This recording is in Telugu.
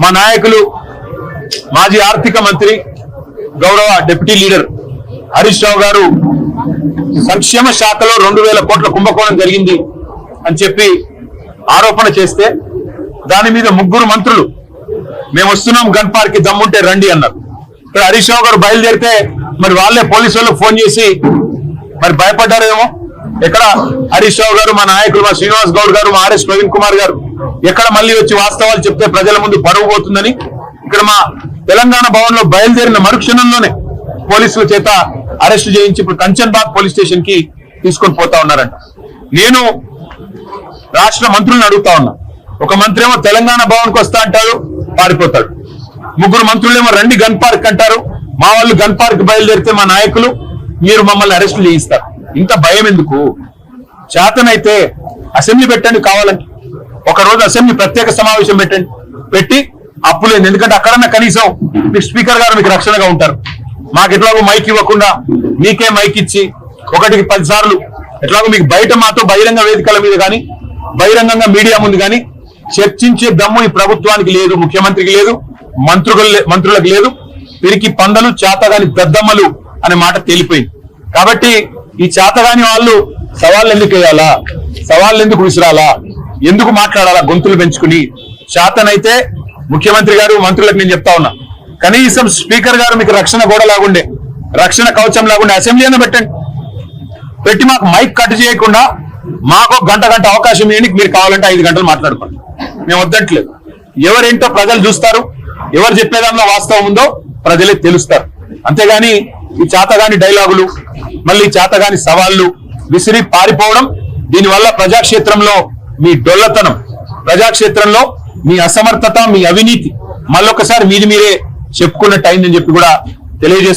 మా నాయకులు మాజీ ఆర్థిక మంత్రి గౌరవ డిప్యూటీ లీడర్ హరీష్ రావు గారు సంక్షేమ శాఖలో 2000 కోట్ల కుంభకోణం జరిగింది అని చెప్పి ఆరోపణ చేస్తే దాని మీద 3 మంత్రులు మేము వస్తున్నాం గన్ పార్క్ కి దమ్ముంటే రండి అన్నారు. ఇక్కడ హరీష్ రావు గారు బయలుదేరితే మరి వాళ్ళే పోలీసు వాళ్ళకు ఫోన్ చేసి మరి భయపడ్డారేమో. ఎక్కడ హరీష్ రావు గారు, మా నాయకులు మా శ్రీనివాస్ గౌడ్ గారు, మా ఆర్ఎస్ ప్రవీణ్ కుమార్ గారు ఎక్కడ మళ్ళీ వచ్చి వాస్తవాలు చెప్తే ప్రజల ముందు పరువు పోతుందని ఇక్కడ మా తెలంగాణ భవన్ లో బయలుదేరిన మరుక్షణంలోనే పోలీసుల చేత అరెస్ట్ చేయించి ఇప్పుడు కంచన్బాగ్ పోలీస్ స్టేషన్ కి తీసుకొని పోతా ఉన్నారంట. నేను రాష్ట్ర మంత్రులను అడుగుతా ఉన్నా. ఒక మంత్రి ఏమో తెలంగాణ భవన్ కు వస్తా అంటాడు, పారిపోతాడు. 3 మంత్రులేమో రండి గన్ పార్క్ అంటారు. మా వాళ్ళు గన్ పార్క్ బయలుదేరితే మా నాయకులు మీరు మమ్మల్ని అరెస్ట్ చేయిస్తారు. ఇంత భయం ఎందుకు? చేతనైతే అసెంబ్లీ పెట్టండి, కావాలంటే ఒక రోజు అసెంబ్లీ ప్రత్యేక సమావేశం పెట్టండి, పెట్టి అప్పులేదు. ఎందుకంటే అక్కడన్నా కనీసం మీ స్పీకర్ గారు మీకు రక్షణగా ఉంటారు. మాకు ఎట్లాగో మైక్ ఇవ్వకుండా మీకే మైక్ ఇచ్చి 1కి 10 సార్లు ఎట్లాగో మీకు బయట మాతో బహిరంగ వేదికల మీద కానీ బహిరంగంగా మీడియా ముందు కానీ చర్చించే దమ్ము ఈ ప్రభుత్వానికి లేదు, ముఖ్యమంత్రికి లేదు, మంత్రులకు లేదు. పిరికి పందలు చేతగాని దద్దమ్మలు అనే మాట తేలిపోయింది. కాబట్టి ఈ చేతగాని వాళ్ళు సవాళ్ళు ఎందుకు వేయాలా, సవాళ్ళు ఎందుకు విసిరాలా, ఎందుకు మాట్లాడాలా గొంతులు పెంచుకుని? చేతనైతే ముఖ్యమంత్రి గారు మంత్రులకు నేను చెప్తా ఉన్నా, కనీసం స్పీకర్ గారు మీకు రక్షణ గోడ లాగుండే, రక్షణ కవచం లాగుండే అసెంబ్లీ అయినా పెట్టండి. పెట్టి మాకు మైక్ కట్ చేయకుండా మాకు గంట అవకాశం ఇవ్వండి. మీరు కావాలంటే 5 గంటలు మాట్లాడుకోండి, మేము వద్దంటలేదు. ఎవరేంటో ప్రజలు చూస్తారు, ఎవరు చెప్పేదానిలో వాస్తవం ఉందో ప్రజలే తెలుస్తారు. అంతేగాని ఈ చేతగాని డైలాగులు, మళ్ళీ చేతగాని సవాళ్లు విసిరి పారిపోవడం, దీనివల్ల ప్రజాక్షేత్రంలో మీ డొల్లతనం, ప్రజాక్షేత్రంలో మీ అసమర్థత, మీ అవినీతి మళ్ళొకసారి మీరే చెప్పుకున్నట్టు అయిందని చెప్పి కూడా తెలియజేస్తూ